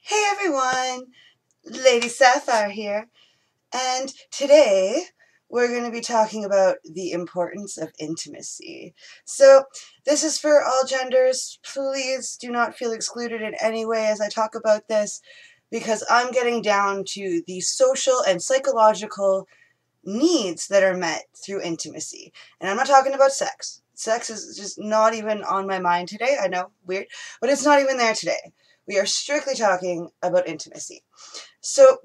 Hey everyone, Lady Sapphire here, and today we're going to be talking about the importance of intimacy. So, this is for all genders. Please do not feel excluded in any way as I talk about this, because I'm getting down to the social and psychological needs that are met through intimacy. And I'm not talking about sex. Sex is just not even on my mind today. I know, weird, but it's not even there today. We are strictly talking about intimacy. So,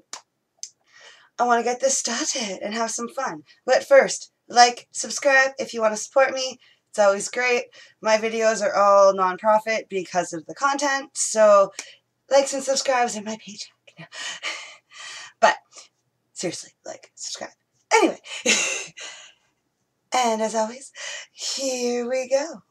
I want to get this started and have some fun. But first, like, subscribe if you want to support me. It's always great. My videos are all non-profit because of the content, so likes and subscribes are my paycheck. But, seriously, like, subscribe. Anyway, and as always, here we go.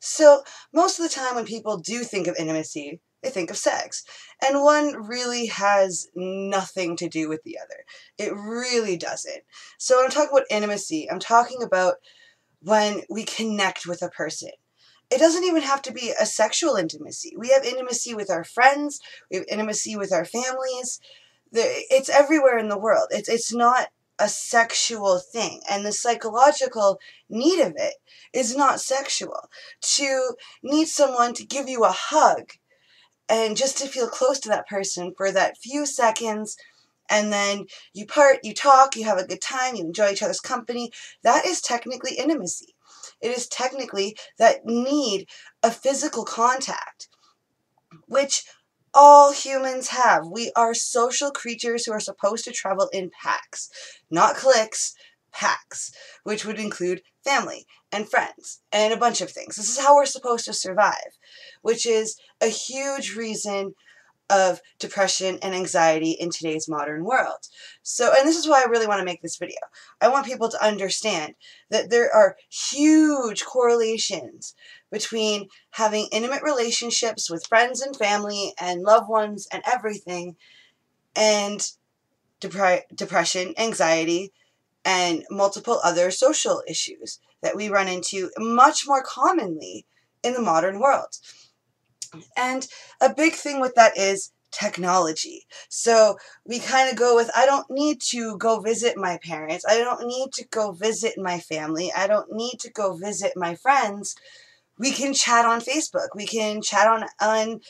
So, most of the time when people do think of intimacy, they think of sex. And one really has nothing to do with the other. It really doesn't. So, when I'm talking about intimacy, I'm talking about when we connect with a person. It doesn't even have to be a sexual intimacy. We have intimacy with our friends, we have intimacy with our families. It's everywhere in the world. It's not a sexual thing. And the psychological need of it is not sexual. To need someone to give you a hug and just to feel close to that person for that few seconds, and then you part, you talk, you have a good time, you enjoy each other's company, that is technically intimacy. It is technically that need of physical contact, which all humans have. We are social creatures who are supposed to travel in packs, not cliques, packs, which would include family and friends and a bunch of things. This is how we're supposed to survive, which is a huge reason of depression and anxiety in today's modern world. So, and this is why I really want to make this video. I want people to understand that there are huge correlations between having intimate relationships with friends and family and loved ones and everything, and depression, anxiety, and multiple other social issues that we run into much more commonly in the modern world. And a big thing with that is technology. So we kind of go with, I don't need to go visit my parents. I don't need to go visit my family. I don't need to go visit my friends. We can chat on Facebook. We can chat on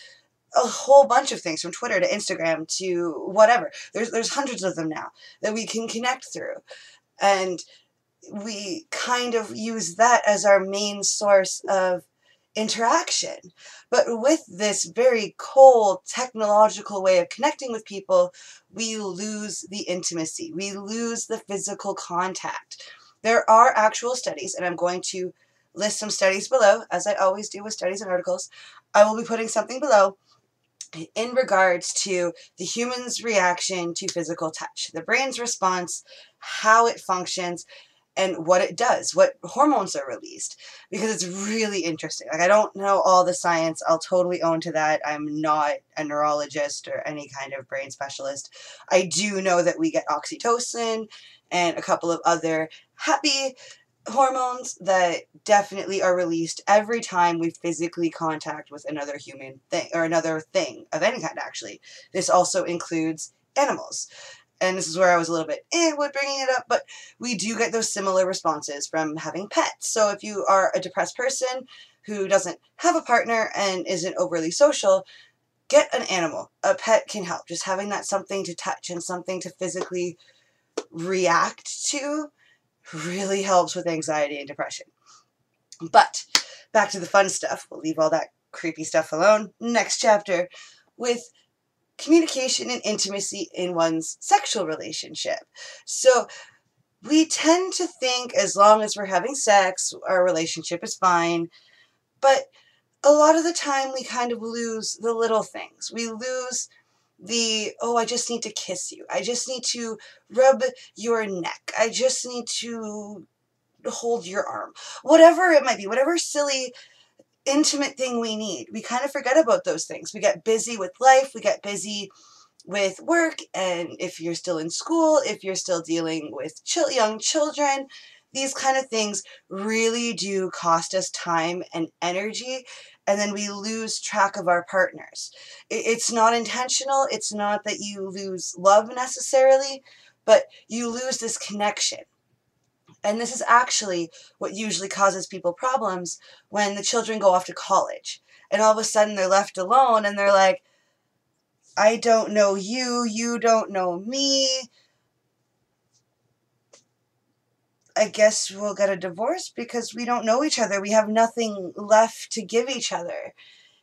a whole bunch of things, from Twitter to Instagram to whatever. There's hundreds of them now that we can connect through. And we kind of use that as our main source of interaction. But with this very cold technological way of connecting with people, we lose the intimacy. We lose the physical contact. There are actual studies, and I'm going to list some studies below, as I always do with studies and articles. I will be putting something below in regards to the human's reaction to physical touch, the brain's response, how it functions, and what it does, what hormones are released, because it's really interesting. Like, I don't know all the science. I'll totally own to that. I'm not a neurologist or any kind of brain specialist. I do know that we get oxytocin and a couple of other happy hormones that definitely are released every time we physically contact with another human thing, or another thing of any kind, actually. This also includes animals. And this is where I was a little bit with bringing it up, but we do get those similar responses from having pets. So if you are a depressed person who doesn't have a partner and isn't overly social, get an animal. A pet can help. Just having that something to touch and something to physically react to really helps with anxiety and depression. But back to the fun stuff. We'll leave all that creepy stuff alone. Next chapter, with communication and intimacy in one's sexual relationship. So we tend to think as long as we're having sex, our relationship is fine, but a lot of the time we kind of lose the little things. We lose the, oh, I just need to kiss you. I just need to rub your neck. I just need to hold your arm. Whatever it might be, whatever silly intimate thing we need. We kind of forget about those things. We get busy with life, we get busy with work, and if you're still in school, if you're still dealing with young children, these kind of things really do cost us time and energy, and then we lose track of our partners. It's not intentional. It's not that you lose love necessarily, but you lose this connection. And this is actually what usually causes people problems when the children go off to college. And all of a sudden they're left alone and they're like, I don't know you, you don't know me. I guess we'll get a divorce because we don't know each other. We have nothing left to give each other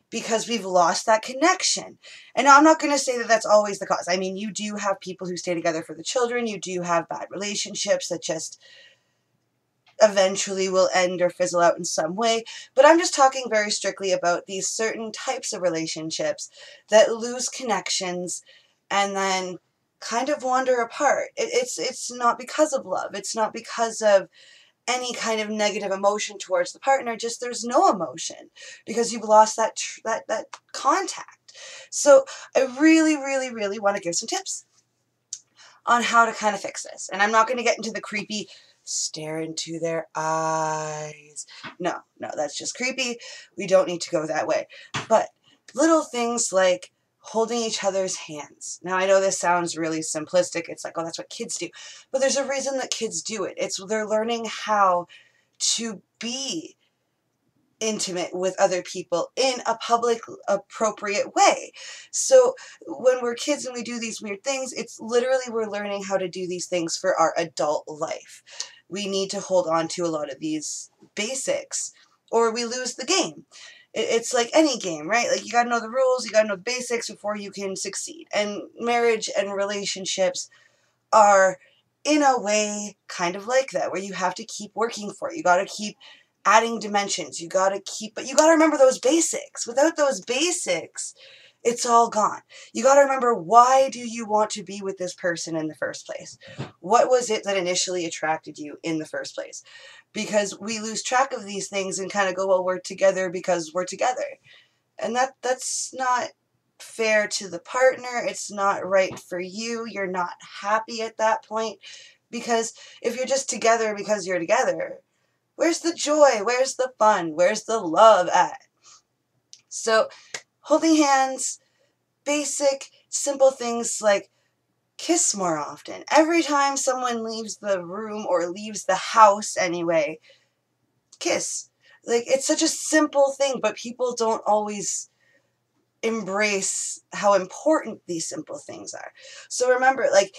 because we've lost that connection. And now I'm not going to say that that's always the cause. I mean, you do have people who stay together for the children. You do have bad relationships that just eventually will end or fizzle out in some way. But I'm just talking very strictly about these certain types of relationships that lose connections and then kind of wander apart. It's not because of love. It's not because of any kind of negative emotion towards the partner. Just there's no emotion because you've lost that contact. So I really, really, really want to give some tips on how to kind of fix this. And I'm not going to get into the creepy stare into their eyes. No, that's just creepy. We don't need to go that way. But little things like holding each other's hands. Now, I know this sounds really simplistic. It's like, oh, that's what kids do. But there's a reason that kids do it. They're learning how to be intimate with other people in a public appropriate way. So when we're kids and we do these weird things, it's literally we're learning how to do these things for our adult life. We need to hold on to a lot of these basics or we lose the game. It's like any game, right? Like you got to know the rules, you got to know the basics before you can succeed. And marriage and relationships are in a way kind of like that, where you have to keep working for it. You got to keep adding dimensions. But you got to remember those basics. Without those basics, it's all gone. You got to remember, why do you want to be with this person in the first place? What was it that initially attracted you in the first place? Because we lose track of these things and kind of go, well, we're together because we're together. And that's not fair to the partner. It's not right for you. You're not happy at that point. Because if you're just together because you're together, where's the joy? Where's the fun? Where's the love at? So holding hands, basic, simple things like kiss more often. Every time someone leaves the room or leaves the house anyway, kiss. Like, it's such a simple thing, but people don't always embrace how important these simple things are. So remember, like,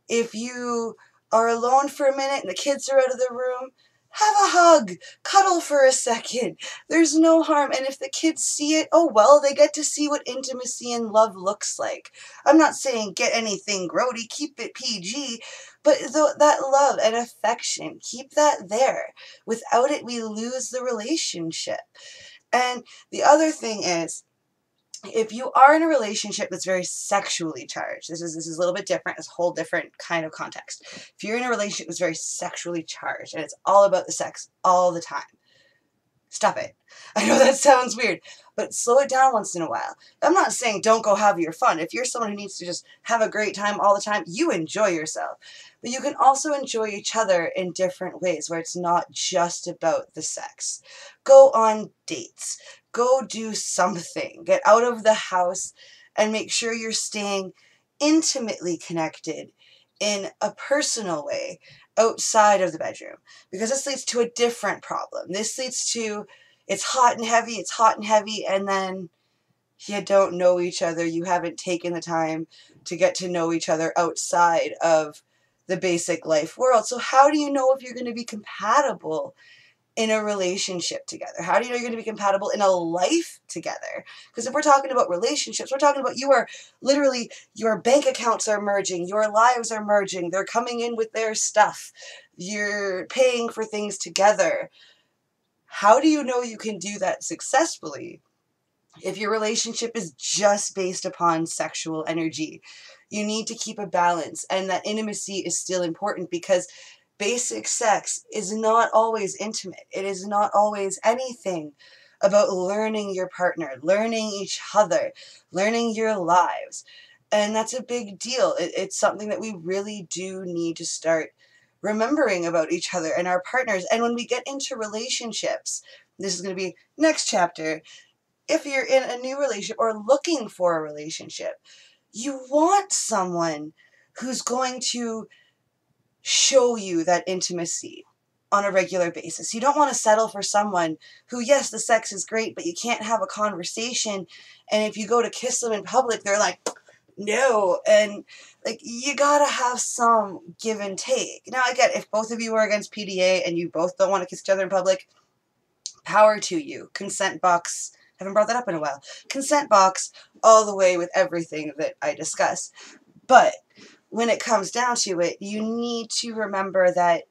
if you are alone for a minute and the kids are out of the room, have a hug, cuddle for a second. There's no harm. And if the kids see it, oh well, they get to see what intimacy and love looks like. I'm not saying get anything grody, keep it PG, but that love and affection, keep that there. Without it, we lose the relationship. And the other thing is, if you are in a relationship that's very sexually charged, this is a little bit different, it's a whole different kind of context. If you're in a relationship that's very sexually charged and it's all about the sex all the time, stop it. I know that sounds weird, but slow it down once in a while. I'm not saying don't go have your fun. If you're someone who needs to just have a great time all the time, you enjoy yourself. But you can also enjoy each other in different ways where it's not just about the sex. Go on dates. Go do something. Get out of the house and make sure you're staying intimately connected in a personal way outside of the bedroom. Because this leads to a different problem. This leads to it's hot and heavy, and then you don't know each other. You haven't taken the time to get to know each other outside of the basic life world. So how do you know if you're going to be compatible in a relationship together? How do you know you're going to be compatible in a life together? Because if we're talking about relationships, we're talking about your bank accounts are merging, your lives are merging, they're coming in with their stuff, you're paying for things together. How do you know you can do that successfully if your relationship is just based upon sexual energy? You need to keep a balance, and that intimacy is still important, because basic sex is not always intimate. It is not always anything about learning your partner, learning each other, learning your lives. And that's a big deal. It's something that we really do need to start remembering about each other and our partners. And when we get into relationships, this is going to be next chapter, if you're in a new relationship or looking for a relationship, you want someone who's going to show you that intimacy on a regular basis. You don't want to settle for someone who, yes, the sex is great, but you can't have a conversation, and if you go to kiss them in public, they're like, no, and like, you gotta have some give and take. Now, again, if both of you are against PDA and you both don't want to kiss each other in public, power to you. Consent box, haven't brought that up in a while. Consent box all the way with everything that I discuss. But when it comes down to it, you need to remember that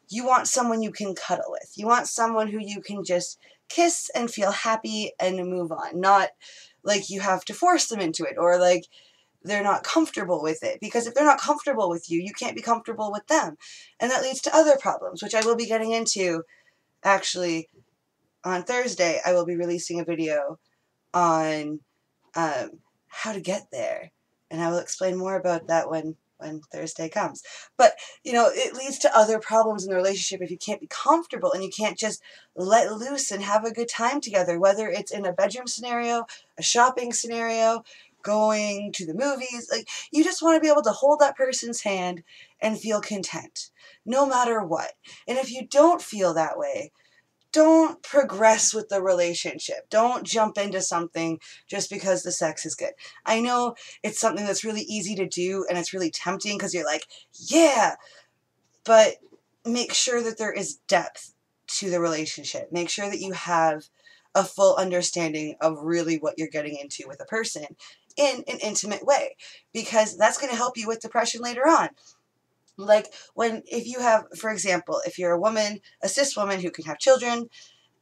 you want someone you can cuddle with. You want someone who you can just kiss and feel happy and move on. Not like you have to force them into it, or like they're not comfortable with it. Because if they're not comfortable with you, you can't be comfortable with them. And that leads to other problems, which I will be getting into. Actually, on Thursday, I will be releasing a video on how to get there. And I will explain more about that when Thursday comes. But, you know, it leads to other problems in the relationship if you can't be comfortable and you can't just let loose and have a good time together, whether it's in a bedroom scenario, a shopping scenario, going to the movies. Like, you just want to be able to hold that person's hand and feel content, no matter what. And if you don't feel that way, don't progress with the relationship. Don't jump into something just because the sex is good. I know it's something that's really easy to do and it's really tempting because you're like, yeah, but make sure that there is depth to the relationship. Make sure that you have a full understanding of really what you're getting into with a person in an intimate way, because that's going to help you with depression later on. Like, if you have, for example, if you're a woman, a cis woman who can have children,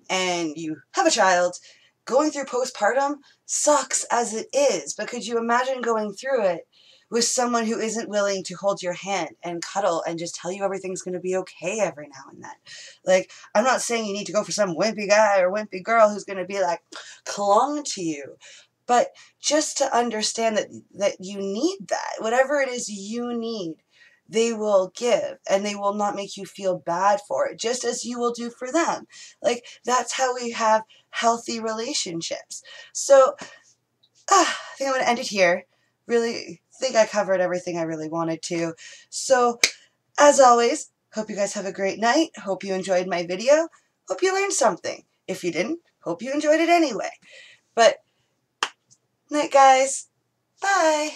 and you have a child, going through postpartum sucks as it is. But could you imagine going through it with someone who isn't willing to hold your hand and cuddle and just tell you everything's going to be okay every now and then? Like, I'm not saying you need to go for some wimpy guy or wimpy girl who's going to be like clung to you, but just to understand that you need that. Whatever it is you need, they will give, and they will not make you feel bad for it, just as you will do for them. Like, that's how we have healthy relationships. So, I think I'm going to end it here. Really think I covered everything I really wanted to. So, as always, hope you guys have a great night. Hope you enjoyed my video. Hope you learned something. If you didn't, hope you enjoyed it anyway. But, night, guys. Bye.